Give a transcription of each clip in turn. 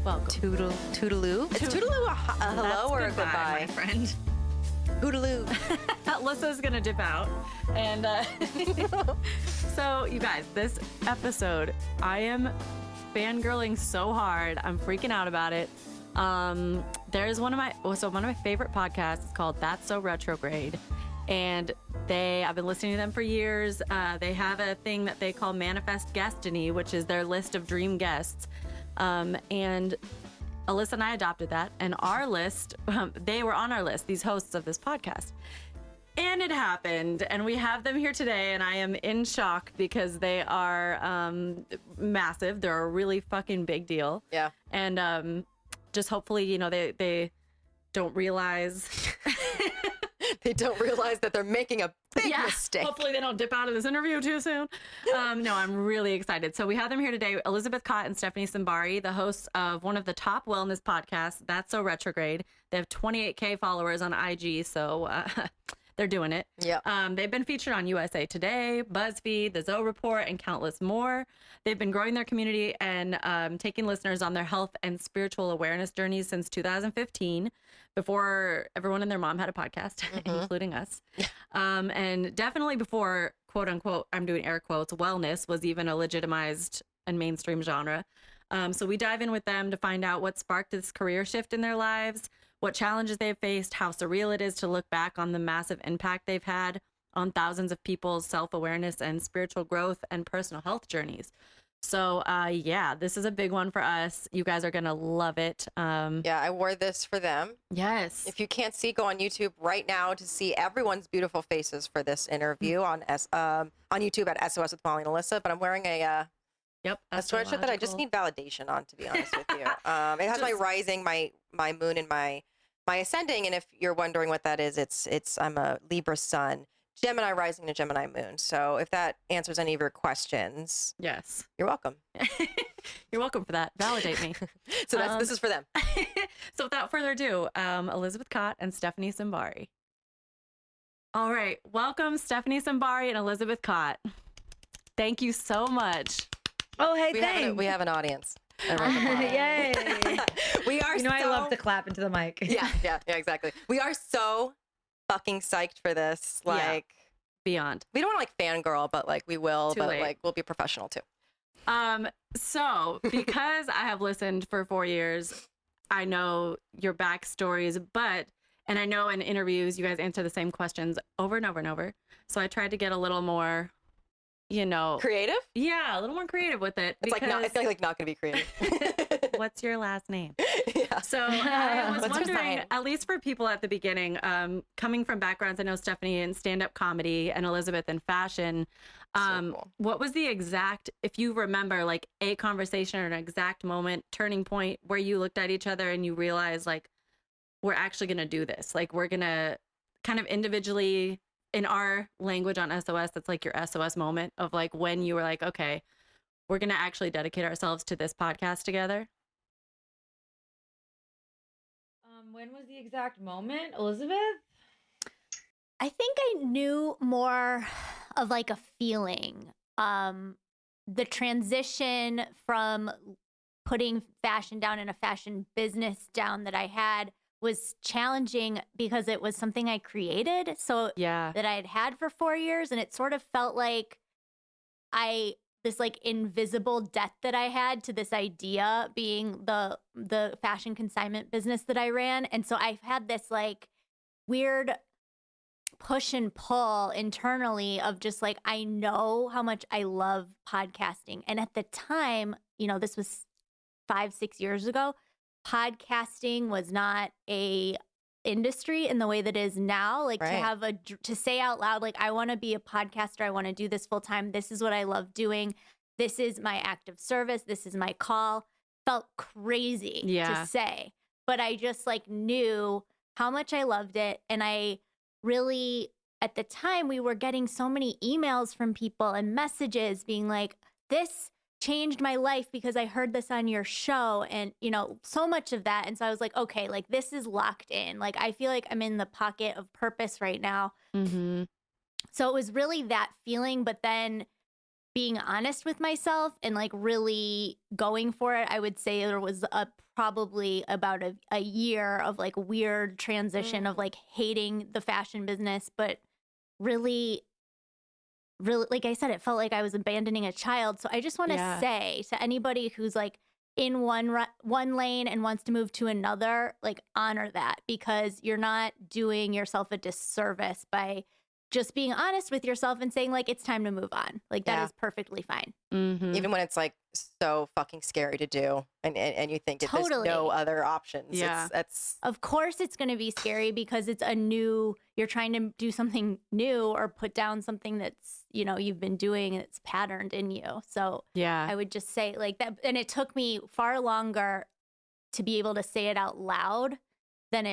Welcome. Toodaloo. Is toodaloo a hello or a goodbye? My friend. Toodaloo. Alyssa's gonna dip out. And so, you guys, this episode, I am fangirling so hard. I'm freaking out about it. There's one of my favorite podcasts is called That's So Retrograde. And I've been listening to them for years. They have a thing that they call Manifest Destiny, which is their list of dream guests. And Alyssa and I adopted that. And our list, they were on our list, these hosts of this podcast. And it happened. And we have them here today. And I am in shock because they are massive. They're a really fucking big deal. Yeah. And just hopefully, they don't realize... They don't realize that they're making a big mistake. Hopefully they don't dip out of this interview too soon. No, I'm really excited. So we have them here today, Elizabeth Kott and Stephanie Simbari, the hosts of one of the top wellness podcasts, That's So Retrograde. They have 28K followers on IG, so they're doing it. Yeah. They've been featured on USA Today, BuzzFeed, the Zoe Report, and countless more. They've been growing their community and taking listeners on their health and spiritual awareness journeys since 2015, before everyone and their mom had a podcast, including us. And definitely before, quote unquote, I'm doing air quotes, wellness was even a legitimized and mainstream genre. So we dive in with them to find out what sparked this career shift in their lives, what challenges they've faced, how surreal it is to look back on the massive impact they've had on thousands of people's self-awareness and spiritual growth and personal health journeys. So, this is a big one for us. You guys are going to love it. Yeah, I wore this for them. Yes. If you can't see, go on YouTube right now to see everyone's beautiful faces for this interview on YouTube at SOS with Molly and Alyssa. But I'm wearing a sweatshirt that I just need validation on, to be honest with you. It has my rising, my moon, and my ascending. And if you're wondering what that is, it's I'm a Libra sun, Gemini rising, and Gemini moon. So if that answers any of your questions, yes, you're welcome. You're welcome for that. Validate me. So this is for them. So without further ado, Elizabeth Kott and Stephanie Simbari. All right, welcome Stephanie Simbari and Elizabeth Kott. Thank you so much. Oh, hey, thanks. We have an audience. Yay. We are I love to clap into the mic. Yeah, exactly. We are so fucking psyched for this. Beyond. We don't want to fangirl, but we will, Too but late. We'll be professional too. So because I have listened for 4 years, I know your backstories, and I know in interviews, you guys answer the same questions over and over and over. So I tried to get a little more, creative? Yeah, a little more creative with it. It's not going to be creative. What's your last name? Yeah. So I was wondering, at least for people at the beginning, coming from backgrounds, I know Stephanie in stand-up comedy and Elizabeth in fashion. So cool. What was the exact, if you remember, a conversation or an exact moment, turning point where you looked at each other and you realized, we're actually going to do this. We're going to kind of individually, in our language on SOS, that's your SOS moment of when you were okay, we're going to actually dedicate ourselves to this podcast together. When was the exact moment, Elizabeth? I think I knew more of a feeling. The transition from putting fashion down and a fashion business down that I had was challenging because it was something I created. So that I had for 4 years. And it sort of felt like this invisible debt that I had to this idea being the fashion consignment business that I ran. And so I've had this weird push and pull internally of just I know how much I love podcasting. And at the time, this was 5-6 years ago, podcasting was not a industry in the way that it is now. Right. To have to say out loud, I want to be a podcaster. I want to do this full time. This is what I love doing. This is my act of service. This is my call. Felt crazy to say, but I just knew how much I loved it. And I really, at the time, we were getting so many emails from people and messages being this changed my life because I heard this on your show, and so much of that. And so I was okay, this is locked in. I feel I'm in the pocket of purpose right now. Mm-hmm. So it was really that feeling. But then being honest with myself and like really going for it, I would say there was probably about a year of like weird transition of like hating the fashion business, but really, like I said, it felt like I was abandoning a child. So I just want to say to anybody who's like in one lane and wants to move to another, like honor that, because you're not doing yourself a disservice by just being honest with yourself and saying like it's time to move on. Like that is perfectly fine. Mm-hmm. Even when it's like so fucking scary to do, and you think there's no other options. Yeah, that's of course it's going to be scary because it's you're trying to do something new or put down something that's, you know, you've been doing and it's patterned in you. So yeah, I would just say like that. And it took me far longer to be able to say it out loud than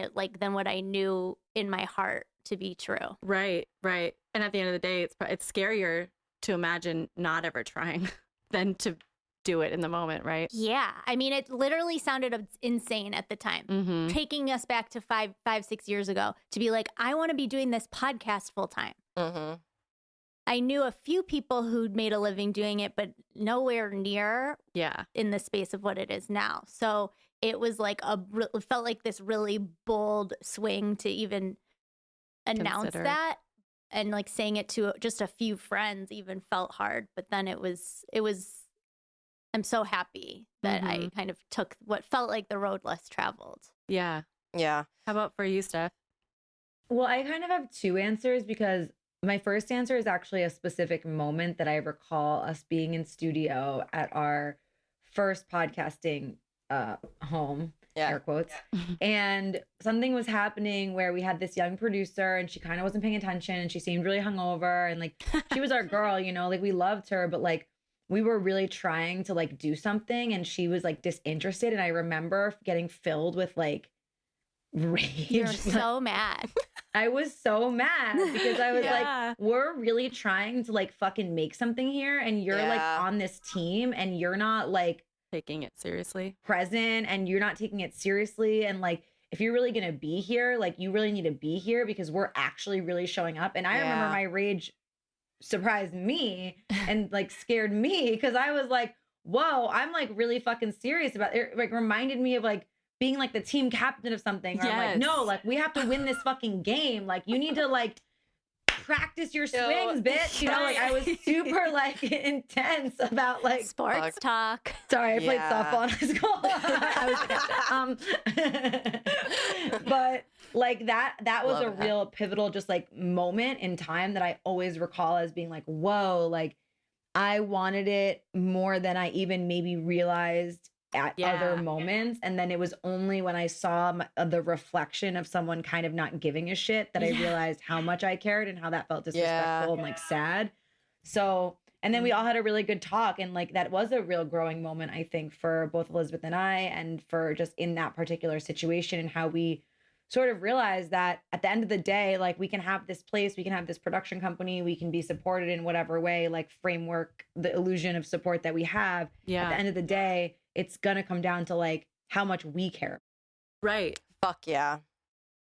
what I knew in my heart to be true. Right. And at the end of the day, it's scarier to imagine not ever trying than to do it in the moment, right? Yeah. I mean, it literally sounded insane at the time. Taking us back to 6 years ago to be like, I want to be doing this podcast full time. I knew a few people who'd made a living doing it, but nowhere near in the space of what it is now. So it was like it felt like this really bold swing to even announce that, and like saying it to just a few friends even felt hard. But then it was I'm so happy that I kind of took what felt like the road less traveled. Yeah. How about for you, Steph? Well, I kind of have two answers, because my first answer is actually a specific moment that I recall us being in studio at our first podcasting home, air quotes. And something was happening where we had this young producer and she kind of wasn't paying attention and she seemed really hungover, and like she was our girl, you know, like we loved her, but like we were really trying to like do something and she was like disinterested. And I remember getting filled with like rage. You're so mad. I was so mad because I was like, we're really trying to like fucking make something here, and you're like on this team and you're not like taking it seriously, present, and you're not taking it seriously. And like, if you're really gonna be here, like you really need to be here because we're actually really showing up. And I remember my rage surprised me and like scared me, because I was like, whoa, I'm like really fucking serious about it. Like reminded me of like being like the team captain of something. Or I'm like, no, like we have to win this fucking game. Like you need to like practice your swings, bitch. You know, like I was super like intense about like sports talk. Sorry, I played softball in high school. But like that was a real pivotal just like moment in time that I always recall as being like, whoa, like I wanted it more than I even maybe realized at other moments. And then it was only when I saw the reflection of someone kind of not giving a shit that I realized how much I cared and how that felt disrespectful and like sad. So, and then we all had a really good talk, and like that was a real growing moment, I think, for both Elizabeth and I, and for just in that particular situation, and how we sort of realized that at the end of the day, like we can have this place, we can have this production company, we can be supported in whatever way, like framework, the illusion of support that we have. At the end of the day, it's gonna come down to like how much we care. Right. Fuck yeah.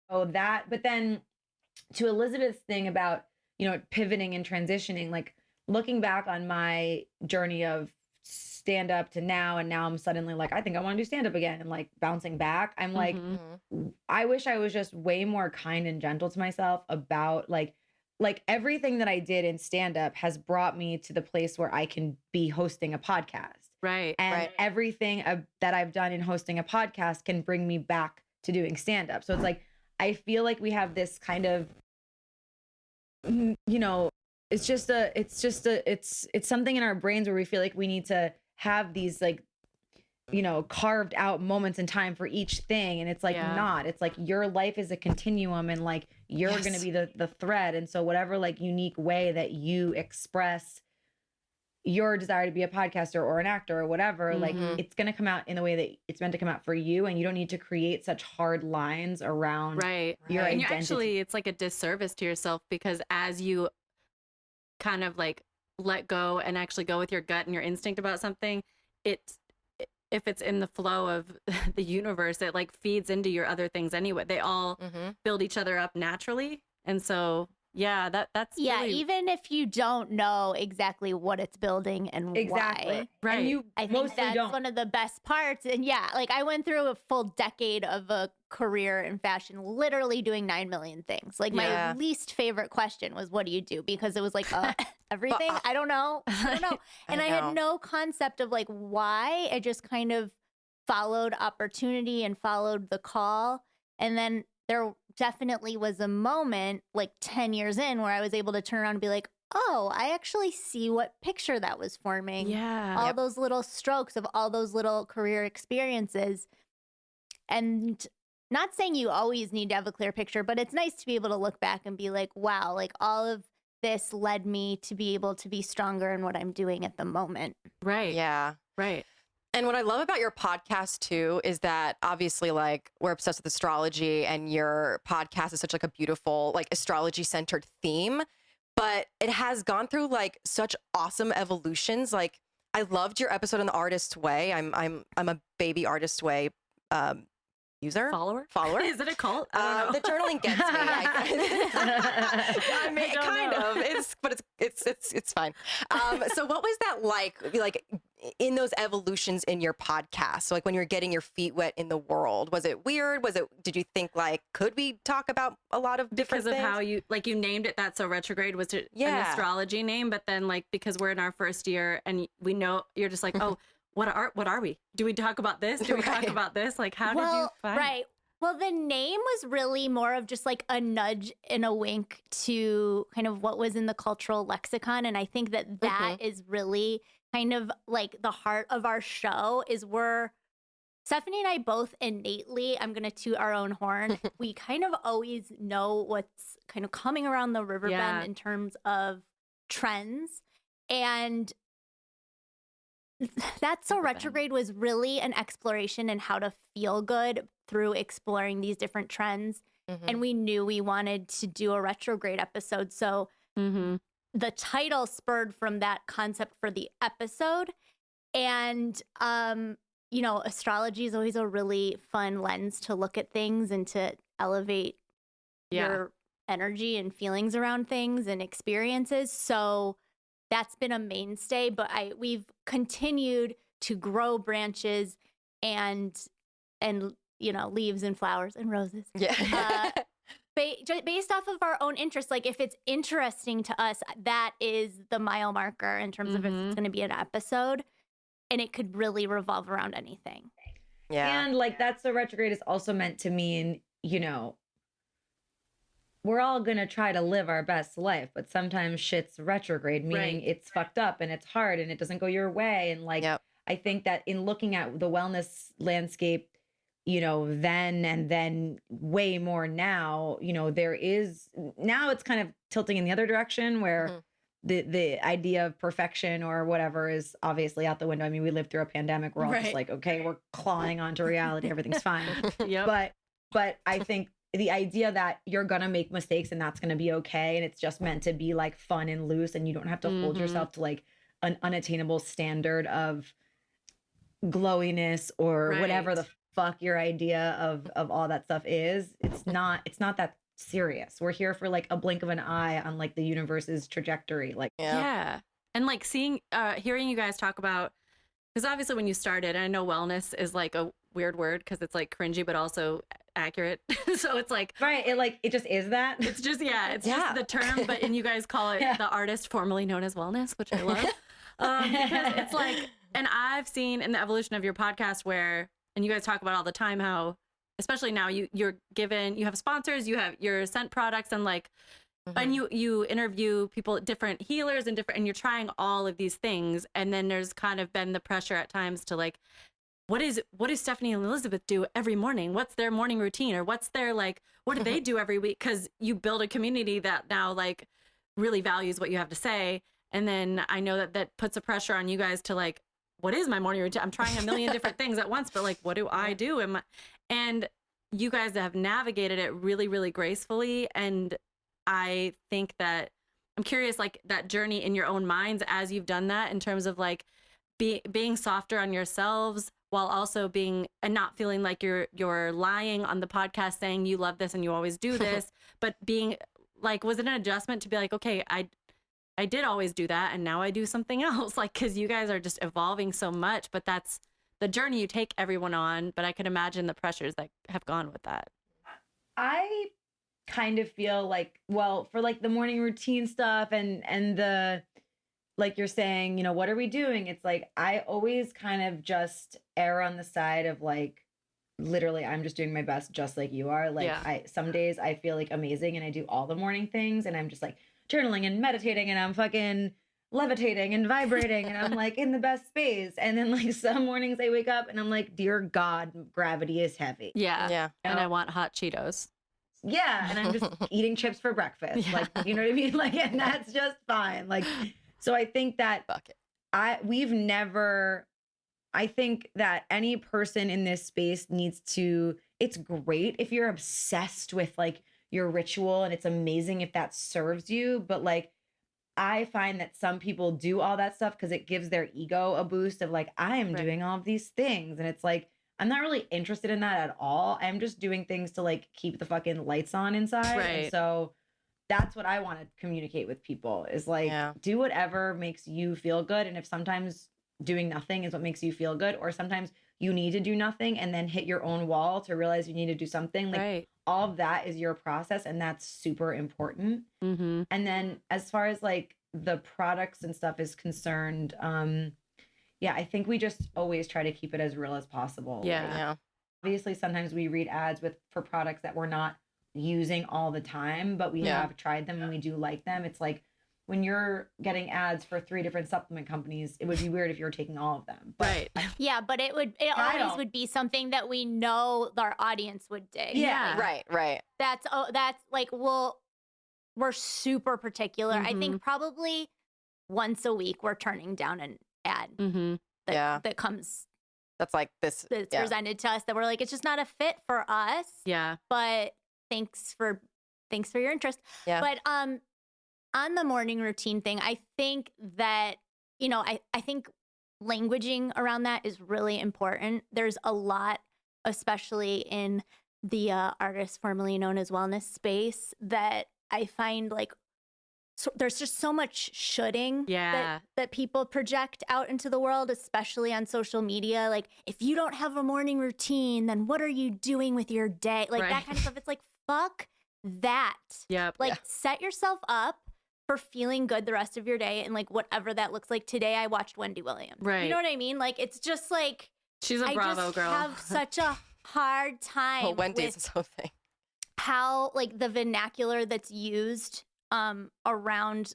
Oh, that, but then to Elizabeth's thing about, you know, pivoting and transitioning, like looking back on my journey of stand up to now, and now I'm suddenly like, I think I want to do stand up again, and like bouncing back. I'm like, I wish I was just way more kind and gentle to myself about like everything that I did in stand up has brought me to the place where I can be hosting a podcast. Right. And everything that I've done in hosting a podcast can bring me back to doing stand up. So it's like, I feel like we have this kind of, you know, it's something in our brains where we feel like we need to have these like, you know, carved out moments in time for each thing. And it's like, not, it's like your life is a continuum, and like, you're going to be the thread. And so whatever like unique way that you express your desire to be a podcaster or an actor or whatever, like it's going to come out in the way that it's meant to come out for you. And you don't need to create such hard lines around your and identity. Actually, it's like a disservice to yourself, because as you kind of like let go and actually go with your gut and your instinct about something, if it's in the flow of the universe, it like feeds into your other things anyway. They all build each other up naturally. And so Yeah, that's really... even if you don't know exactly what it's building and why. Right. And you I think that's one of the best parts. And yeah, like I went through a full decade of a career in fashion, literally doing 9 million things. Like my least favorite question was, what do you do? Because it was like, everything. I don't know. And I had no concept of like why. I just kind of followed opportunity and followed the call. And then there definitely was a moment like 10 years in where I was able to turn around and be like, oh, I actually see what picture that was forming. Yeah. All those little strokes of all those little career experiences. And not saying you always need to have a clear picture, but it's nice to be able to look back and be like, wow, like all of this led me to be able to be stronger in what I'm doing at the moment. Right. Yeah. Right. And what I love about your podcast too is that obviously like we're obsessed with astrology and your podcast is such like a beautiful like astrology centered theme, but it has gone through like such awesome evolutions. Like I loved your episode on the Artist Way. I'm a baby Artist Way user? Follower? Is it a cult? The journaling gets me. I mean, kind of. It's fine. So what was that like in those evolutions in your podcast? So like when you're getting your feet wet in the world, was it weird? Did you think like, could we talk about a lot of different things? Because of how you named it that, So Retrograde was an astrology name, but then like, because we're in our first year and we know you're just like, oh, what are we? Do we talk about this? Do we talk about this? Like, how did you find? Right. Well, the name was really more of just like a nudge and a wink to kind of what was in the cultural lexicon. And I think that is really kind of like the heart of our show is Stephanie and I both innately, I'm going to toot our own horn. We kind of always know what's kind of coming around the river bend in terms of trends. And that So Retrograde was really an exploration in how to feel good through exploring these different trends. And we knew we wanted to do a retrograde episode. So the title spurred from that concept for the episode. And, you know, astrology is always a really fun lens to look at things and to elevate your energy and feelings around things and experiences. So that's been a mainstay, but we've continued to grow branches and you know, leaves and flowers and roses. Yeah. Based off of our own interests, like if it's interesting to us, that is the mile marker in terms of if it's going to be an episode, and it could really revolve around anything. Yeah. And like that's So Retrograde is also meant to mean, you know, we're all going to try to live our best life, but sometimes shit's retrograde, meaning it's fucked up and it's hard and it doesn't go your way. And like, I think that in looking at the wellness landscape, you know, then and then way more now, you know, now it's kind of tilting in the other direction where the idea of perfection or whatever is obviously out the window. I mean, we lived through a pandemic. We're all just like, okay, we're clawing onto reality. Everything's fine. But I think the idea that you're going to make mistakes and that's going to be okay. And it's just meant to be like fun and loose. And you don't have to hold yourself to like an unattainable standard of glowiness or whatever the fuck your idea of all that stuff is. It's not that serious. We're here for like a blink of an eye on like the universe's trajectory. Like, and like hearing you guys talk about, because obviously when you started, I know wellness is like a weird word because it's like cringy, but also accurate. So it's like, it just is that. It's just, just the term, and you guys call it the artist formerly known as wellness, which I love. Because it's like, and I've seen in the evolution of your podcast and you guys talk about all the time how, especially now you have sponsors, you have your scent products and like, and you interview people, different healers and you're trying all of these things. And then there's kind of been the pressure at times to like, what do Stephanie and Elizabeth do every morning? What's their morning routine? Or what's their like, what do they do every week? Because you build a community that now like really values what you have to say. And then I know that puts a pressure on you guys to like, what is my morning routine? I'm trying a million different things at once, but like, what do I do? And you guys have navigated it really, really gracefully. And I think that I'm curious, like that journey in your own minds as you've done that in terms of like being softer on yourselves while also being and not feeling like you're lying on the podcast saying you love this and you always do this, but being like, was it an adjustment to be like, okay, I did always do that, and now I do something else, like, because you guys are just evolving so much, but that's the journey you take everyone on. But I could imagine the pressures that have gone with that. I kind of feel like, well, for like the morning routine stuff and the, like you're saying, you know, what are we doing? It's like, I always kind of just err on the side of like, literally, I'm just doing my best, just like you are. Like, some days I feel like amazing and I do all the morning things and I'm just like journaling and meditating and I'm fucking levitating and vibrating and I'm like in the best space. And then like some mornings I wake up and I'm like, dear God, gravity is heavy. Yeah. And I want hot Cheetos. Yeah. And I'm just eating chips for breakfast. Like, you know what I mean? Like, and that's just fine. Like, so I think that I think that any person in this space needs to, it's great if you're obsessed with like your ritual and it's amazing if that serves you. But like, I find that some people do all that stuff because it gives their ego a boost of like, I am doing all of these things. And it's like, I'm not really interested in that at all. I'm just doing things to like keep the fucking lights on inside. Right. And so that's what I want to communicate with people is like, do whatever makes you feel good. And if sometimes doing nothing is what makes you feel good, or sometimes you need to do nothing and then hit your own wall to realize you need to do something, like all of that is your process, and that's super important. And then as far as like the products and stuff is concerned, I think we just always try to keep it as real as possible. Like, obviously sometimes we read ads for products that we're not using all the time, but we have tried them and we do like them. It's like when you're getting ads for 3 different supplement companies, it would be weird if you were taking all of them. But yeah, but it always would be something that we know our audience would dig. Yeah. Right. That's like, we're super particular. I think probably once a week we're turning down an ad that comes. That's like this. That's presented to us that we're like, it's just not a fit for us. Yeah. But thanks for your interest. Yeah. But on the morning routine thing, I think that, you know, I think languaging around that is really important. There's a lot, especially in the artist formerly known as wellness space, that I find like there's just so much shoulding that people project out into the world, especially on social media. Like, if you don't have a morning routine, then what are you doing with your day? Like that kind of stuff. It's like, fuck that. Like, set yourself up for feeling good the rest of your day, and like whatever that looks like. Today I watched Wendy Williams. You know what I mean? Like, it's just like, she's a Bravo girl. I have such a hard time Wendy's is something. How like the vernacular that's used around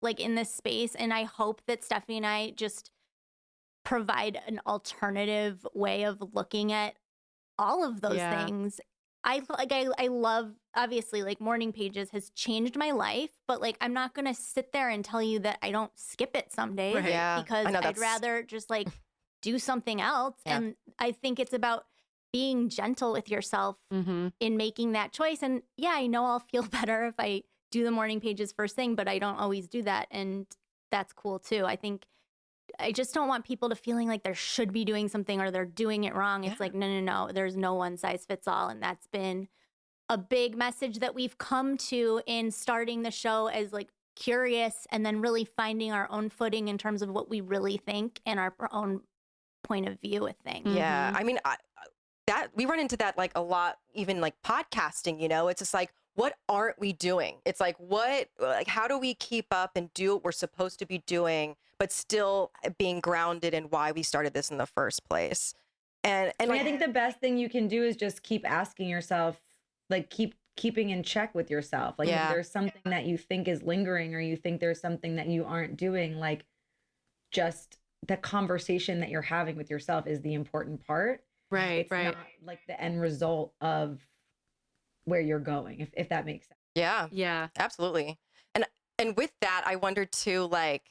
like in this space. And I hope that Stephanie and I just provide an alternative way of looking at all of those things. I love, obviously, like morning pages has changed my life, but like I'm not gonna sit there and tell you that I don't skip it some days because I'd rather just like do something else. And I think it's about being gentle with yourself in making that choice. And I know I'll feel better if I do the morning pages first thing, but I don't always do that, and that's cool too. I think I just don't want people to feeling like they should be doing something or they're doing it wrong. It's like, no. There's no one size fits all. And that's been a big message that we've come to in starting the show as like curious and then really finding our own footing in terms of what we really think and our own point of view with things. Yeah. I mean, that we run into that like a lot, even like podcasting, you know, it's just like, what aren't we doing? It's like, how do we keep up and do what we're supposed to be doing, but still being grounded in why we started this in the first place? And like, I think the best thing you can do is just keep asking yourself, like keeping in check with yourself. Like if there's something that you think is lingering or you think there's something that you aren't doing, like just the conversation that you're having with yourself is the important part. It's not like the end result of where you're going, if that makes sense. Yeah, absolutely. And with that, I wondered too, like,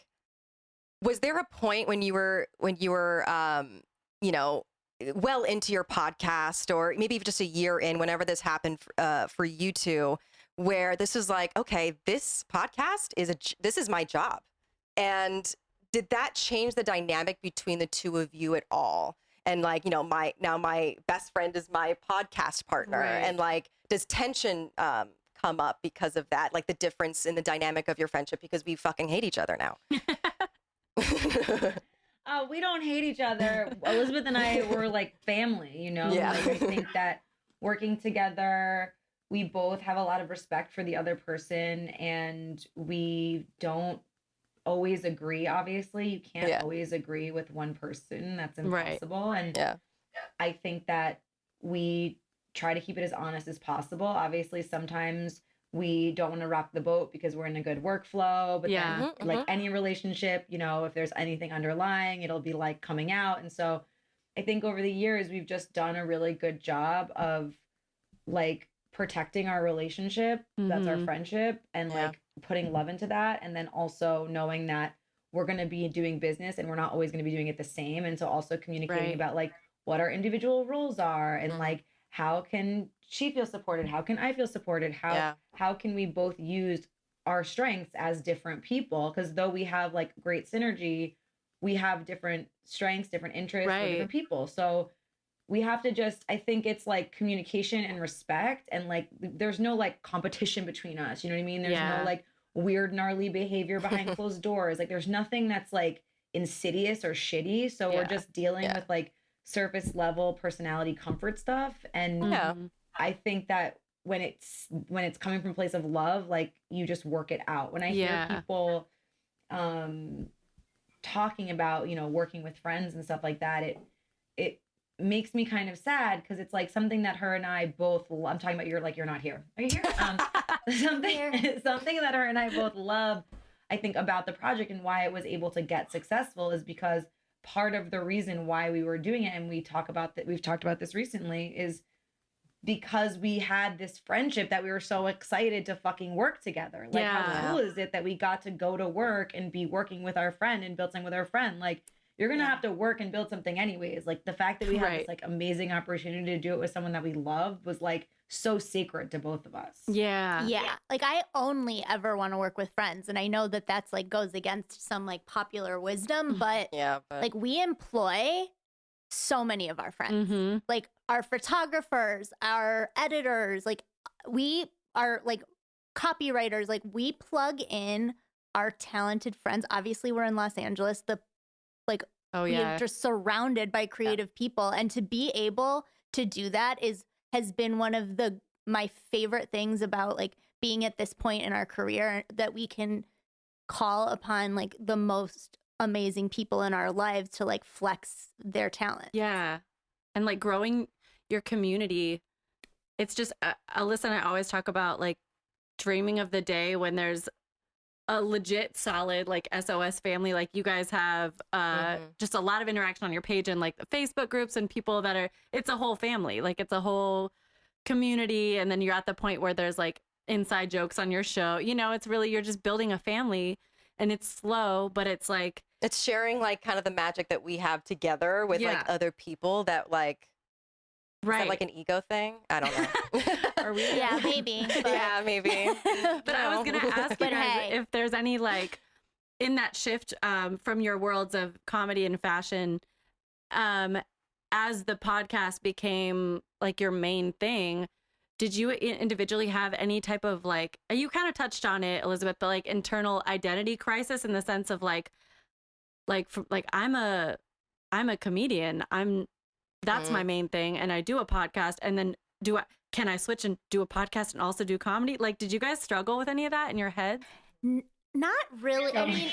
was there a point when you were you know, well into your podcast, or maybe just a year in, whenever this happened for you two, where this was like, okay, this podcast this is my job? And did that change the dynamic between the two of you at all? And like, you know, my best friend is my podcast partner, and like, does tension come up because of that, like the difference in the dynamic of your friendship, because we fucking hate each other now. We don't hate each other. Elizabeth and I were like family, you know? Yeah. Like, I think that working together, we both have a lot of respect for the other person, and we don't always agree. Obviously, you can't always agree with one person. That's impossible. Right. And I think that we try to keep it as honest as possible. Obviously, sometimes we don't want to rock the boat because we're in a good workflow, but then like any relationship, you know, if there's anything underlying, it'll be like coming out. And so I think over the years, we've just done a really good job of like protecting our relationship. That's our friendship, and like putting love into that. And then also knowing that we're going to be doing business and we're not always going to be doing it the same. And so also communicating about like what our individual roles are, and like, how can she feel supported? How can I feel supported? How can we both use our strengths as different people? Because though we have like great synergy, we have different strengths, different interests, we're different people. So we have to just, I think it's like communication and respect, and like there's no like competition between us. You know what I mean? There's no like weird gnarly behavior behind closed doors. Like there's nothing that's like insidious or shitty. So we're just dealing with like surface level personality comfort stuff. And I think that when it's coming from a place of love, like you just work it out. When I hear people talking about, you know, working with friends and stuff like that, it makes me kind of sad, because it's like something that her and I both, I'm talking about, you're not here. Are you here? Something that her and I both love, I think, about the project and why it was able to get successful is because part of the reason why we were doing it, and we've talked about this recently, is because we had this friendship that we were so excited to fucking work together. Like, how cool is it that we got to go to work and be working with our friend and build something with our friend? Like, you're going to have to work and build something anyways. Like, the fact that we had this like amazing opportunity to do it with someone that we love was like so sacred to both of us. Yeah. Like, I only ever want to work with friends. And I know that that's like goes against some like popular wisdom, but like we employ so many of our friends, like our photographers, our editors, like we are like copywriters, like we plug in our talented friends. Obviously we're in Los Angeles, we're just surrounded by creative people. And to be able to do that has been one of my favorite things about like being at this point in our career, that we can call upon like the most amazing people in our lives to like flex their talent. Yeah. And like growing your community. It's just, Alyssa and I always talk about like dreaming of the day when there's a legit solid like SOS family. Like you guys have just a lot of interaction on your page and like the Facebook groups and people that are, it's a whole family. Like it's a whole community. And then you're at the point where there's like inside jokes on your show. You know, it's really, you're just building a family, and it's slow, but it's like, it's sharing like kind of the magic that we have together with like other people that like, is that like an ego thing? I don't know. Are we? Yeah, maybe. But... Yeah, maybe. But I was going to ask you guys if there's any like in that shift from your worlds of comedy and fashion, as the podcast became like your main thing, did you individually have any type of like, you kind of touched on it, Elizabeth, but like internal identity crisis in the sense of like I'm a comedian. That's my main thing. And I do a podcast, and then can I switch and do a podcast and also do comedy? Like, did you guys struggle with any of that in your head? Not really. I mean,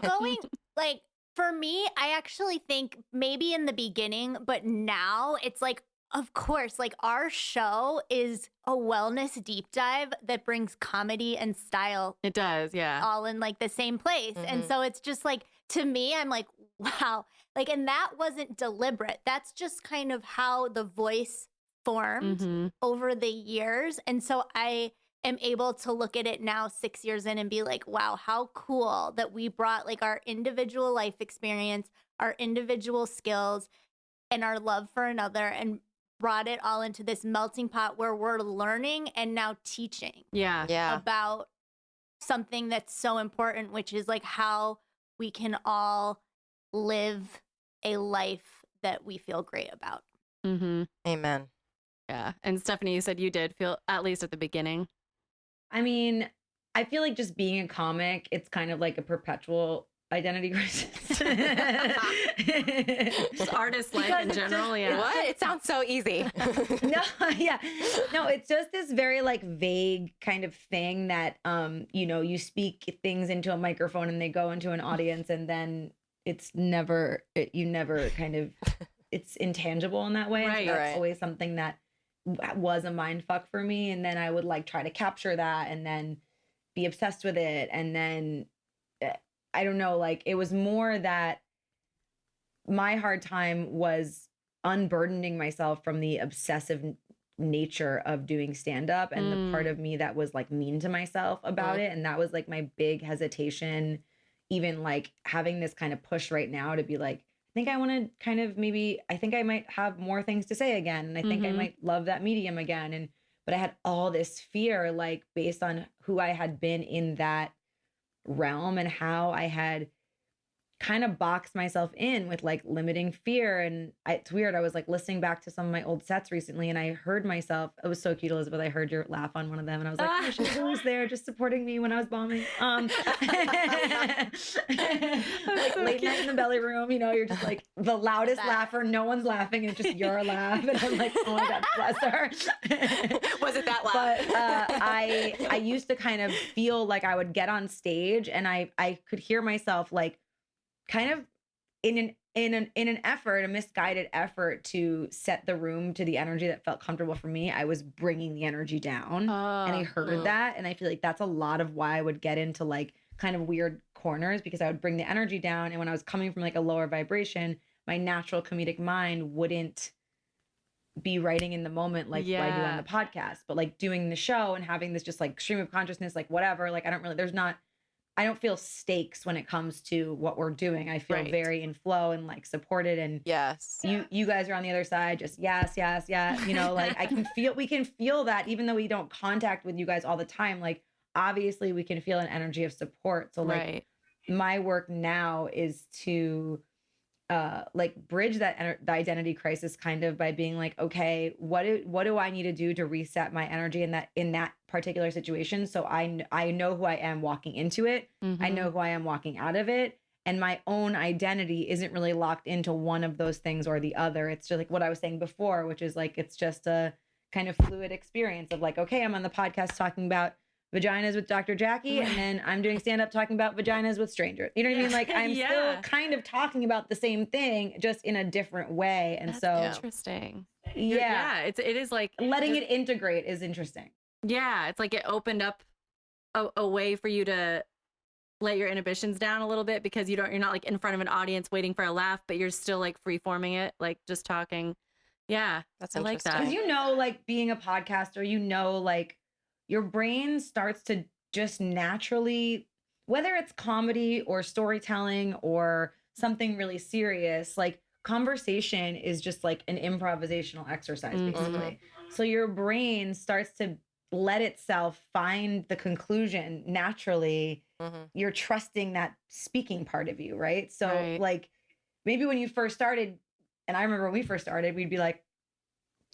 going like, for me, I actually think maybe in the beginning, but now it's like, of course, like our show is a wellness deep dive that brings comedy and style. It does, yeah. All in like the same place. And so it's just like, to me, I'm like, wow. Like, and that wasn't deliberate. That's just kind of how the voice formed over the years. And so I am able to look at it now 6 years in and be like, wow, how cool that we brought like our individual life experience, our individual skills, and our love for another, and brought it all into this melting pot where we're learning and now teaching about something that's so important, which is like how we can all live a life that we feel great about. Amen. Yeah. And Stephanie, you said you did feel, at least at the beginning. I mean, I feel like just being a comic, it's kind of like a perpetual identity crisis. Just artist life in general. Yeah. What? It sounds so easy. No, yeah. No, it's just this very like vague kind of thing that, you know, you speak things into a microphone and they go into an audience and then it's never, you never kind of, it's intangible in that way. Right. So that's always something that was a mind fuck for me. And then I would like try to capture that and then be obsessed with it. And then I don't know, like it was more that my hard time was unburdening myself from the obsessive nature of doing stand up and the part of me that was like mean to myself about it. And that was like my big hesitation, even like having this kind of push right now to be like, I think I want to kind of maybe, I think I might have more things to say again. And I think I might love that medium again. But I had all this fear, like based on who I had been in that realm and how I had kind of boxed myself in with like limiting fear. And it's weird. I was like listening back to some of my old sets recently and I heard myself. It was so cute, Elizabeth. I heard your laugh on one of them and I was like, oh, she was always there just supporting me when I was bombing. Like so late night in the belly room, you know, you're just like the loudest laugher. No one's laughing. And it's just your laugh. And I'm like, oh my God, bless her. Was it that loud? But I used to kind of feel like I would get on stage and I could hear myself like kind of in an effort, a misguided effort to set the room to the energy that felt comfortable for me, I was bringing the energy down. And I heard that. And I feel like that's a lot of why I would get into like kind of weird corners because I would bring the energy down. And when I was coming from like a lower vibration, my natural comedic mind wouldn't be writing in the moment like what I do on the podcast. But like doing the show and having this just like stream of consciousness, like whatever, like I don't feel stakes when it comes to what we're doing. I feel very in flow and like supported. And you guys are on the other side. Just yes. You know, like we can feel that even though we don't contact with you guys all the time, like obviously we can feel an energy of support. So like my work now is to like bridge the identity crisis kind of by being like, okay, what do I need to do to reset my energy in that particular situation? So I know who I am walking into it. I know who I am walking out of it. And my own identity isn't really locked into one of those things or the other. It's just like what I was saying before, which is like, it's just a kind of fluid experience of like, okay, I'm on the podcast talking about vaginas with Dr. Jackie, and then I'm doing stand-up talking about vaginas with strangers. You know what I mean? Like I'm still kind of talking about the same thing, just in a different way. And that's interesting. It is like letting it integrate is interesting. Yeah, it's like it opened up a way for you to let your inhibitions down a little bit because you're not like in front of an audience waiting for a laugh, but you're still like free forming it, like just talking. Yeah, that's I like that. Because you know, like being a podcaster, you know, like your brain starts to just naturally, whether it's comedy or storytelling or something really serious, like conversation is just like an improvisational exercise, basically. So your brain starts to let itself find the conclusion naturally. You're trusting that speaking part of you, right? So like maybe when you first started, and I remember when we first started, we'd be like,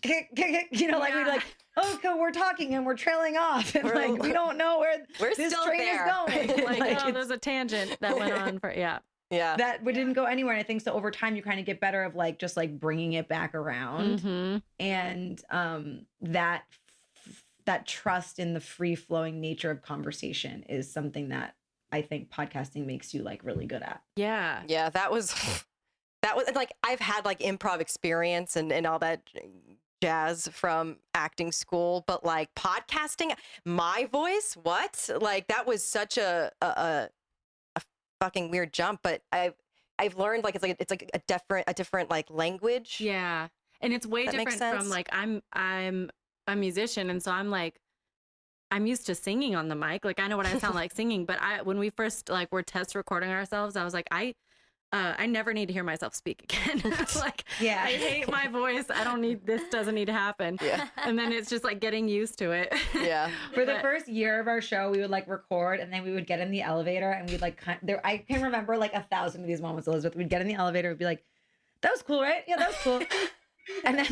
you know, like we'd like, oh, we're talking and we're trailing off, and like we don't know where this train is going. Like, oh, there's a tangent that went on for that we didn't go anywhere. And I think so over time you kind of get better of like just like bringing it back around, and that trust in the free flowing nature of conversation is something that I think podcasting makes you like really good at. Yeah, that was like I've had like improv experience and all that jazz from acting school, but like podcasting, my voice, what? Like that was such a fucking weird jump, but I've learned like it's like a different like language. Yeah. And it's way different from like I'm a musician, and so I'm used to singing on the mic. Like I know what I sound like singing, but when we first like were test recording ourselves, I was like, I never need to hear myself speak again. Like, I hate my voice. This doesn't need to happen. And then it's just like getting used to it. For the first year of our show, we would like record and then we would get in the elevator and we'd like, I can remember like 1,000 of these moments, Elizabeth. We'd get in the elevator and be like, that was cool, right? Yeah, that was cool. And then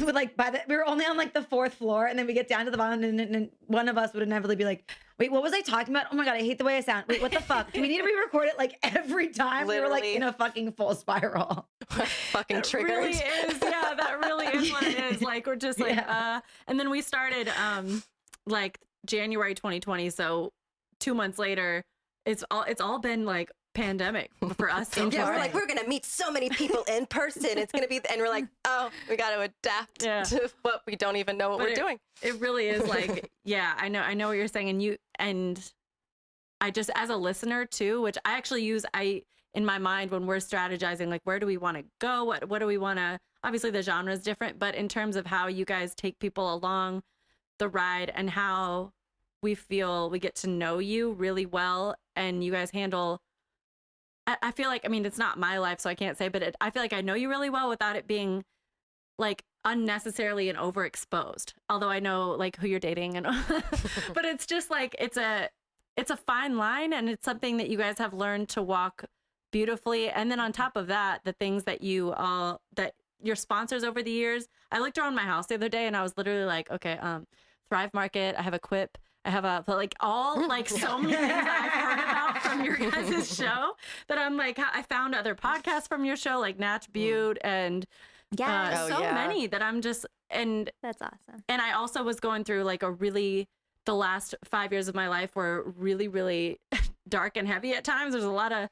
we were only on like the 4th floor, and then we get down to the bottom, and one of us would inevitably be like, wait, what was I talking about? Oh my God, I hate the way I sound. Wait, what the fuck? Do we need to re-record it like every time? Literally. We were like in a fucking full spiral. Fucking triggered. Really is. Yeah, that really is what it is. Like, we're just like, and then we started like January 2020. So 2 months later, it's all been like pandemic for us. So Yeah, far. we're like, we're gonna meet so many people in person. It's gonna be, and we're like, oh, we got to adapt to what we don't even know what we're doing. It really is like, yeah, I know what you're saying, and I just, as a listener too, which I actually use, in my mind when we're strategizing, like, where do we want to go? What do we want to? Obviously, the genre is different, but in terms of how you guys take people along the ride and how we feel we get to know you really well, and you guys handle. I feel like, I mean, it's not my life, so I can't say, but I feel like I know you really well without it being like unnecessarily and overexposed. Although I know like who you're dating, and but it's just like it's a fine line, and it's something that you guys have learned to walk beautifully. And then on top of that, the things that that your sponsors over the years. I looked around my house the other day, and I was literally like, okay, Thrive Market, I have a Quip. I have all like so many things that I've heard about from your guys' show that I'm like, I found other podcasts from your show, like Natch Butte and many that I'm just, and that's awesome. And I also was going through like the last 5 years of my life were really, really dark and heavy at times. There's a lot of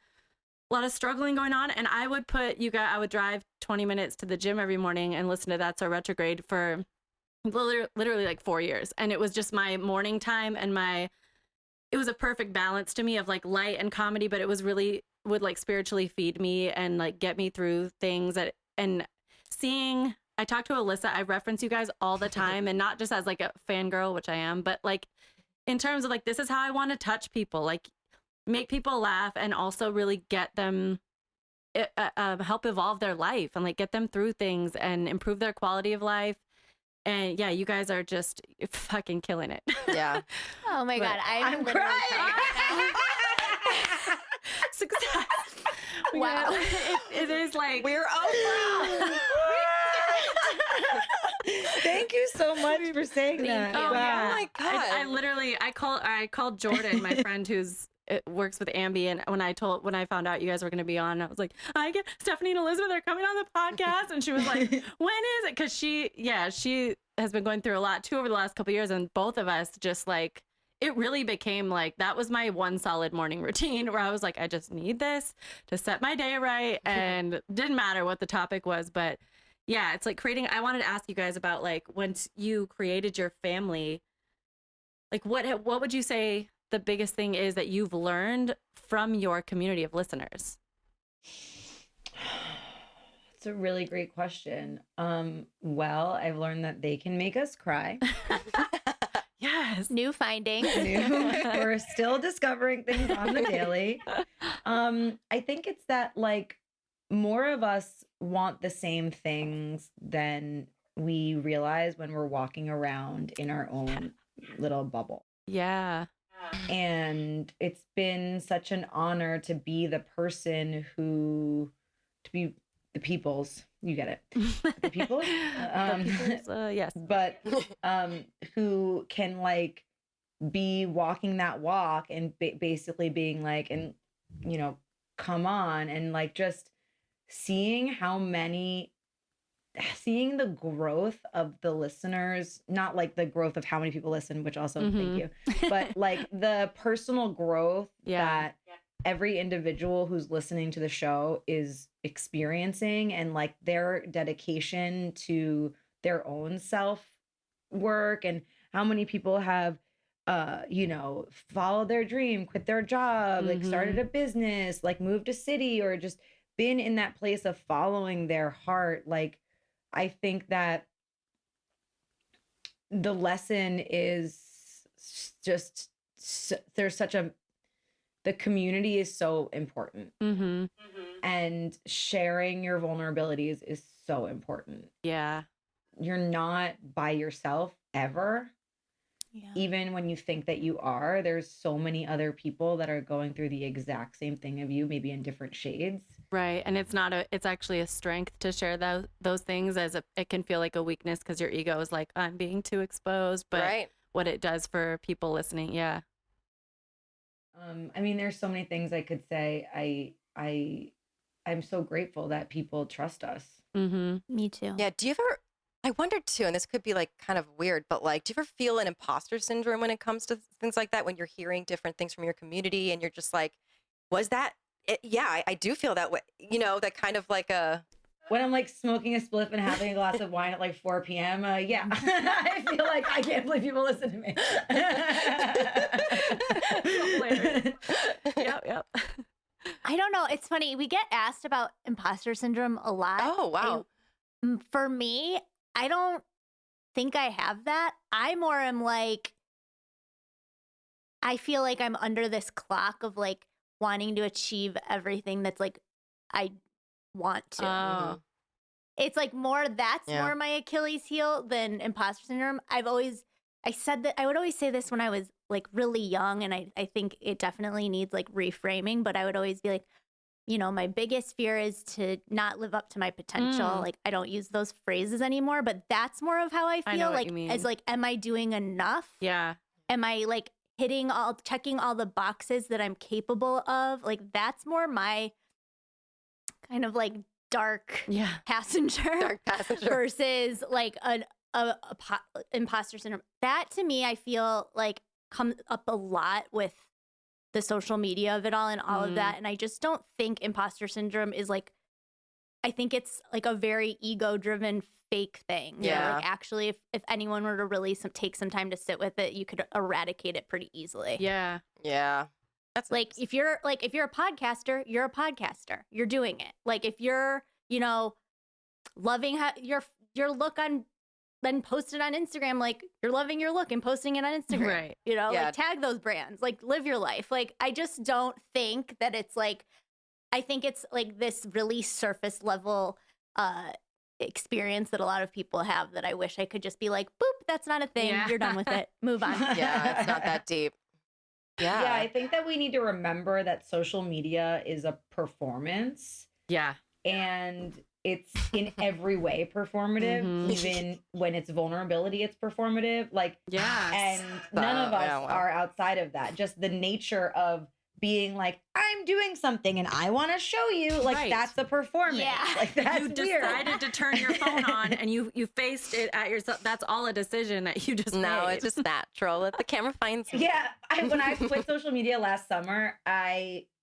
struggling going on. And I would I would drive 20 minutes to the gym every morning and listen to that So Retrograde for literally like 4 years, and it was just my morning time, and it was a perfect balance to me of like light and comedy, but it was really would like spiritually feed me and like get me through things and seeing. I talk to Alyssa, I reference you guys all the time, and not just as like a fangirl, which I am, but like in terms of like, this is how I want to touch people, like make people laugh, and also really get them help evolve their life and like get them through things and improve their quality of life. And yeah, you guys are just fucking killing it. Yeah. Oh my God. I'm crying. Success. Wow. It is like, we're over. Thank you so much for saying that. Oh, wow. Oh my God. I literally called Jordan, my friend who's works with Ambi, and when I found out you guys were going to be on, I was like, I get Stephanie and Elizabeth are coming on the podcast, and she was like, when is it? Because she has been going through a lot too over the last couple of years, and both of us just like, it really became like, that was my one solid morning routine where I was like, I just need this to set my day right, and didn't matter what the topic was, but yeah, it's like creating. I wanted to ask you guys about like, once you created your family, like what would you say the biggest thing is that you've learned from your community of listeners? It's a really great question. Well, I've learned that they can make us cry. Yes. New findings. We're still discovering things on the daily. I think it's that like more of us want the same things than we realize when we're walking around in our own little bubble. Yeah. And it's been such an honor to be the person to be the people's, you get it, the people's, yes, but who can like be walking that walk and basically being like, and you know, come on, and like just seeing the growth of the listeners, not like the growth of how many people listen, which also thank you, but like the personal growth that every individual who's listening to the show is experiencing, and like their dedication to their own self work, and how many people have followed their dream, quit their job, like started a business, like moved a city, or just been in that place of following their heart. Like I think that the lesson is just the community is so important, and sharing your vulnerabilities is so important. Yeah. You're not by yourself ever. Yeah. Even when you think that you are, there's so many other people that are going through the exact same thing of you, maybe in different shades. Right. And it's actually a strength to share those things, it can feel like a weakness because your ego is like, I'm being too exposed, but what it does for people listening. Yeah. I mean, there's so many things I could say. I'm so grateful that people trust us. Mm-hmm. Me too. Yeah. Do you ever, I wondered too, and this could be like kind of weird, but like, do you ever feel an imposter syndrome when it comes to things like that? When you're hearing different things from your community and you're just like, was that it? Yeah, I do feel that way. You know, that kind of like when I'm like smoking a spliff and having a glass of wine at like 4 p.m. Yeah, I feel like I can't believe people listen to me. Yep. I don't know. It's funny. We get asked about imposter syndrome a lot. Oh, wow. For me, I don't think I have that. I more am like, I feel like I'm under this clock of like wanting to achieve everything that's like I want to. Oh. It's like more my Achilles heel than imposter syndrome. I said that I would always say this when I was like really young, and I think it definitely needs like reframing, but I would always be like, you know, my biggest fear is to not live up to my potential. Like I don't use those phrases anymore, but that's more of how I feel. I know what like you mean. as like, am I doing enough? Yeah. Am I like checking all the boxes that I'm capable of? Like that's more my kind of like dark passenger versus like a imposter syndrome. That to me, I feel like comes up a lot with the social media of it all and all of that. And I just don't think imposter syndrome is like, I think it's like a very ego driven fake thing. Yeah. Like actually, if anyone were to really take some time to sit with it, you could eradicate it pretty easily. Yeah. Yeah. That's like if you're a podcaster, you're a podcaster. You're doing it. Like if you're, you know, loving how your look on then post it on Instagram, like you're loving your look and posting it on Instagram. Right. You know, like tag those brands, like live your life. Like I just don't think that it's like, I think it's like this really surface level experience that a lot of people have that I wish I could just be like, boop, that's not a thing. Yeah. You're done with it. Move on. Yeah, it's not that deep. Yeah. Yeah, I think that we need to remember that social media is a performance. Yeah. And it's in every way performative, even when it's vulnerability, it's performative. Like, and none of us are outside of that. Just the nature of being like, I'm doing something and I want to show you, like that's a performance. Yeah. Like that's you weird. decided to turn your phone on and you faced it at yourself. That's all a decision that you just made. It's just natural. Let the camera find you. Yeah. When I quit social media last summer,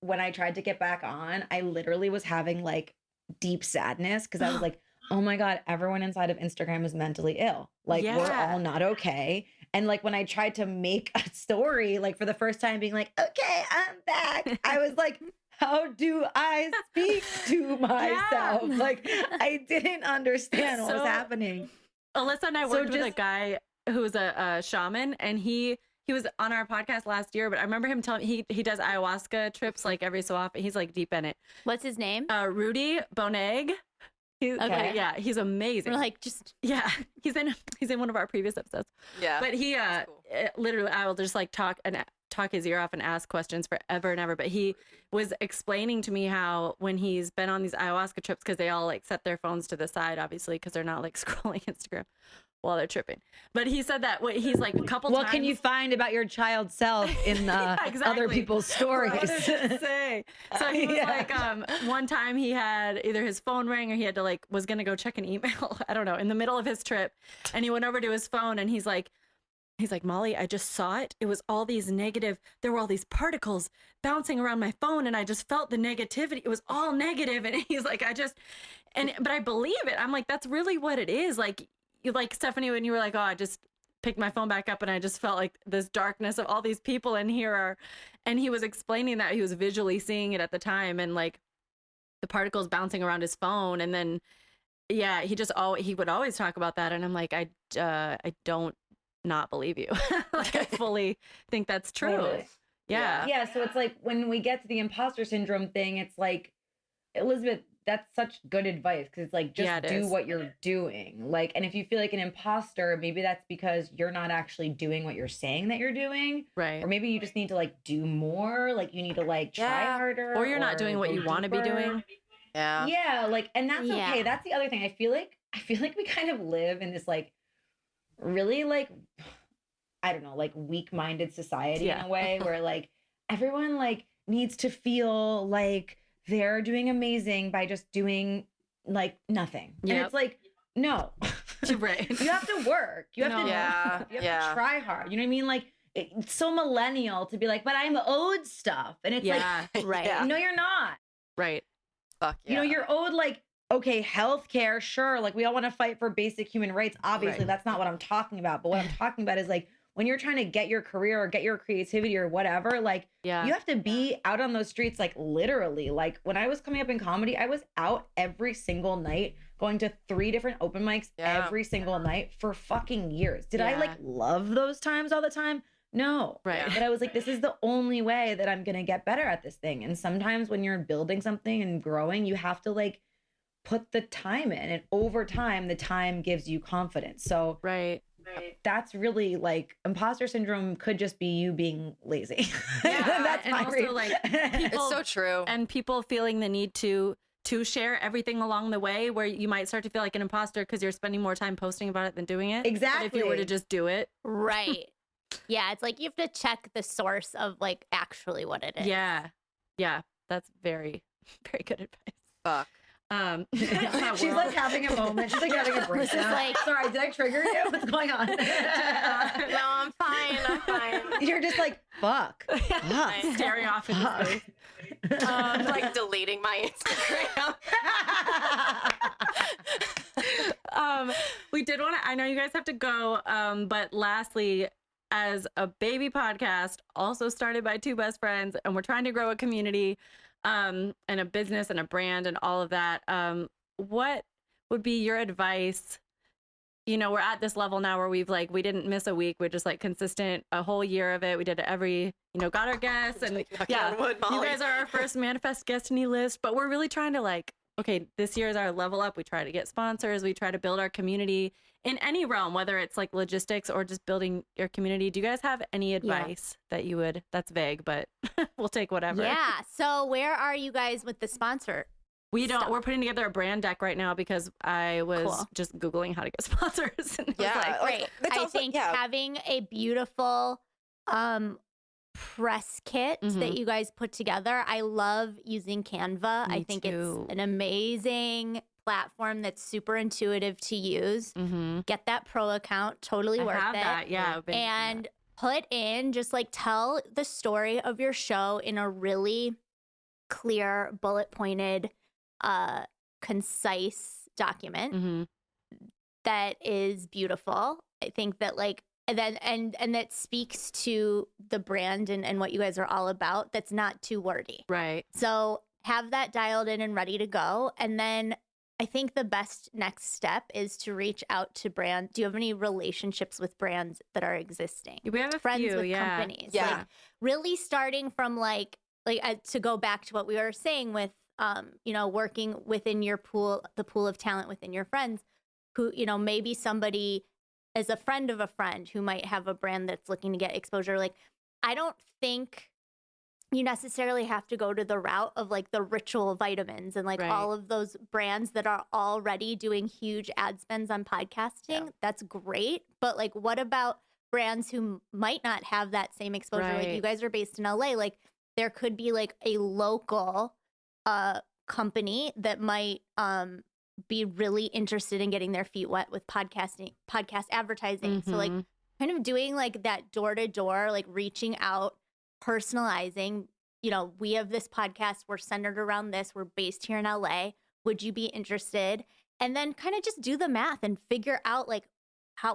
when I tried to get back on, I literally was having like deep sadness because I was like, oh my God, everyone inside of Instagram is mentally ill. Like we're all not okay. And like when I tried to make a story, like for the first time being like, okay, I'm back. I was like, how do I speak to myself? Like I didn't understand what was happening. Alyssa and I worked with a guy who's a shaman, and he was on our podcast last year, but I remember him telling me he does ayahuasca trips like every so often. He's like deep in it. What's his name? Rudy Boneg. Okay. Yeah, he's amazing. We're like, just he's in one of our previous episodes. Yeah, but he cool. literally, I will just like talk his ear off and ask questions forever and ever. But he was explaining to me how when he's been on these ayahuasca trips, because they all like set their phones to the side, obviously, because they're not like scrolling Instagram while they're tripping. But he said that he's like a couple times. What can you find about your child self in other people's stories? What does it say? So he was like, one time he had either his phone rang or he had to was going to go check an email. I don't know, in the middle of his trip. And he went over to his phone and he's like, Molly, I just saw it. It was all these there were all these particles bouncing around my phone and I just felt the negativity. It was all negative. And he's like, but I believe it. I'm like, that's really what it is. Like Stephanie, when you were like, oh, I just picked my phone back up and I just felt like this darkness of all these people in here and he was explaining that he was visually seeing it at the time and like the particles bouncing around his phone. And then, he would always talk about that. And I'm like, I don't not believe you. Like I fully think that's true. Totally. Yeah. So it's like when we get to the imposter syndrome thing, it's like, Elizabeth, that's such good advice because it's like just do what you're doing. Like, and if you feel like an imposter, maybe that's because you're not actually doing what you're saying that you're doing. Right. Or maybe you just need to like do more. Like you need to like try harder. Or you're not doing what you want to be doing. Yeah, like, and that's okay. That's the other thing. I feel like we kind of live in this like really like, I don't know, like weak-minded society in a way where like everyone like needs to feel like they're doing amazing by just doing like nothing. And it's like, no. Right. You have to work. You have to try hard. You know what I mean? Like, it's so millennial to be like, but I'm owed stuff. And it's like, right. No, you're not. Right. Fuck yeah. You know, you're owed like, okay, healthcare, sure. Like, we all want to fight for basic human rights. Obviously, that's not what I'm talking about. But what I'm talking about is like, when you're trying to get your career or get your creativity or whatever, like, you have to be out on those streets, like, literally. Like, when I was coming up in comedy, I was out every single night, going to 3 different open mics every single night for fucking years. Did I, like, love those times all the time? No. Right. But I was like, this is the only way that I'm going to get better at this thing. And sometimes when you're building something and growing, you have to, like, put the time in. And over time, the time gives you confidence. So that's really like imposter syndrome could just be you being lazy. That's and my also reason. like people, it's so true. And people feeling the need to share everything along the way, where you might start to feel like an imposter because you're spending more time posting about it than doing it. Exactly. But if you were to just do it. Right. Yeah, it's like you have to check the source of like actually what it is. Yeah. Yeah. That's very, very good advice. Fuck. She's like having a moment. She's like having a breakdown. Like, sorry, did I trigger you? What's going on? No, I'm fine. I'm fine. You're just like, fuck. Staring off in his face. Like deleting my Instagram. We did want to, I know you guys have to go, but lastly, as a baby podcast, also started by 2 best friends, and we're trying to grow a community, and a business and a brand and all of that. What would be your advice? You know, we're at this level now where we didn't miss a week. We're just like consistent a whole year of it. We did it every, got our guests, and you guys are our first Manifest Destiny list, but we're really trying to like, okay, this year is our level up. We try to get sponsors. We try to build our community in any realm, whether it's like logistics or just building your community. Do you guys have any advice that you would, that's vague, but we'll take whatever. Yeah. So where are you guys with the sponsor? We're putting together a brand deck right now because I was just Googling how to get sponsors. And great. I think having a beautiful press kit that you guys put together. I love using Canva. I think it's an amazing platform that's super intuitive to use. Get that pro account, totally worth it. That, and put in, just like tell the story of your show in a really clear, bullet pointed, concise document that is beautiful. I think that like, and that speaks to the brand and what you guys are all about. That's not too wordy. Right. So have that dialed in and ready to go. And then I think the best next step is to reach out to brands. Do you have any relationships with brands that are existing? We have a friends few, with companies. Yeah. Like really starting from like to go back to what we were saying with, working within your pool, the pool of talent within your friends who, maybe somebody as a friend of a friend who might have a brand that's looking to get exposure. Like, I don't think you necessarily have to go to the route of like the Ritual vitamins and like all of those brands that are already doing huge ad spends on podcasting. Yeah. That's great. But like, what about brands who might not have that same exposure? Like you guys are based in LA. Like there could be like a local company that might be really interested in getting their feet wet with podcast advertising. So like kind of doing like that door to door, like reaching out, personalizing, we have this podcast, we're centered around this, we're based here in LA. Would you be interested? And then kind of just do the math and figure out like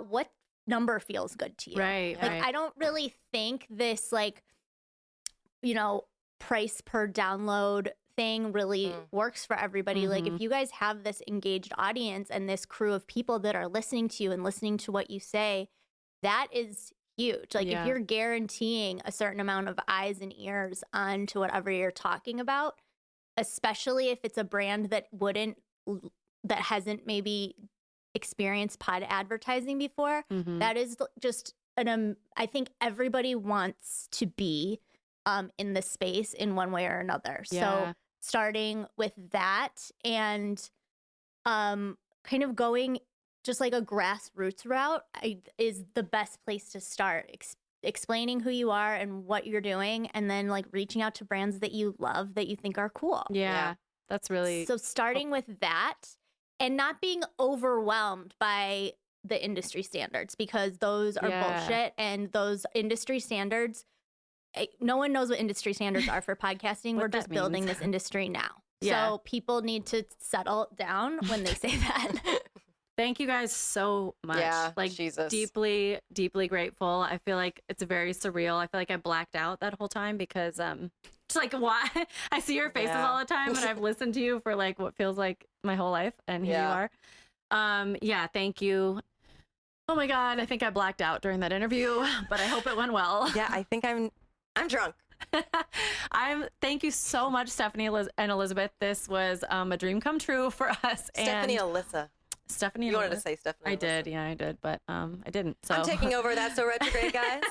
what number feels good to you. Right. Like I don't really think this like, price per download thing really works for everybody. Like if you guys have this engaged audience and this crew of people that are listening to you and listening to what you say, that is huge. Like if you're guaranteeing a certain amount of eyes and ears onto whatever you're talking about, especially if it's a brand that hasn't maybe experienced pod advertising before, that is just I think everybody wants to be in the space in one way or another. So starting with that and kind of going just like a grassroots route is the best place to start. Explaining who you are and what you're doing, and then like reaching out to brands that you love that you think are cool. Yeah. That's really so starting with that and not being overwhelmed by the industry standards, because those are bullshit, and those industry standards, no one knows what industry standards are for podcasting. We're just building this industry now. So people need to settle down when they say that. Thank you guys so much. Yeah, like Jesus. Deeply, deeply grateful. I feel like it's very surreal. I feel like I blacked out that whole time because it's like why I see your faces all the time, and I've listened to you for like what feels like my whole life, and here you are. Thank you. Oh my God, I think I blacked out during that interview, but I hope it went well. Yeah, I think I'm drunk. Thank you so much, Stephanie and Elizabeth. This was a dream come true for us. Stephanie and Alyssa. Stephanie. You wanted to say Stephanie. I did. Yeah, I did. But I didn't. So I'm taking over that So Retrograde, guys.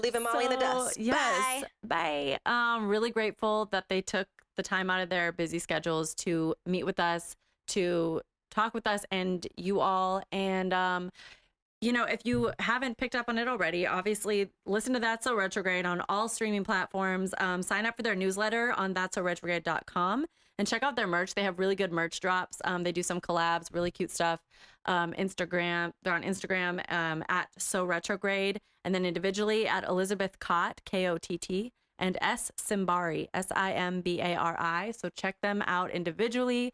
Leaving Molly in the dust. Yes. Bye. Really grateful that they took the time out of their busy schedules to meet with us, to talk with us and you all. And, if you haven't picked up on it already, obviously listen to That's So Retrograde on all streaming platforms. Sign up for their newsletter on that'ssoretrograde.com. And check out their merch. They have really good merch drops. They do some collabs, really cute stuff. Instagram, they're on Instagram at So Retrograde, and then individually at Elizabeth Kott, Kott, and S Simbari, Simbari. So check them out individually.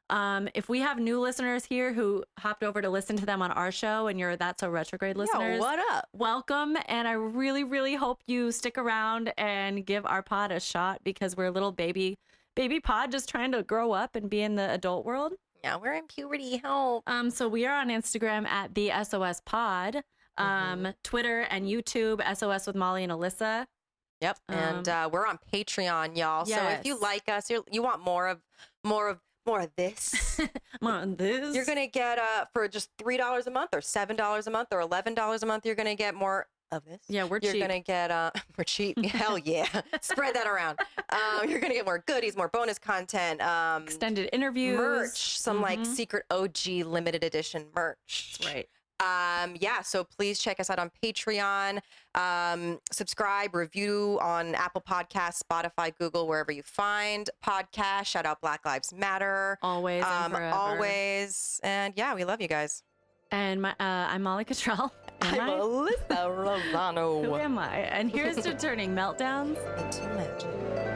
If we have new listeners here who hopped over to listen to them on our show, and you're That's So Retrograde listeners, what up? Welcome. And I really, really hope you stick around and give our pod a shot, because we're a little baby pod just trying to grow up and be in the adult world. Yeah, we're in puberty. Help. So we are on Instagram at the SOS Pod, Twitter and YouTube, SOS with Molly and Alyssa. Yep. And we're on Patreon, y'all. Yes. So if you like us, you want more of this, More on this. you're gonna get for just $3 a month, or $7 a month, or $11 a month. You're gonna get more of this. Yeah, we're You're cheap. gonna get we're cheap. Hell yeah. Spread that around. You're gonna get more goodies, more bonus content, Extended interviews, merch, some like secret OG limited edition merch. That's right. So please check us out on Patreon. Subscribe, review on Apple Podcasts, Spotify, Google, wherever you find podcasts. Shout out Black Lives Matter. Always and forever. Always. And yeah, we love you guys. And I'm Molly Cottrell. I'm Alyssa Rosano. Who am I? And here's to turning meltdowns into magic.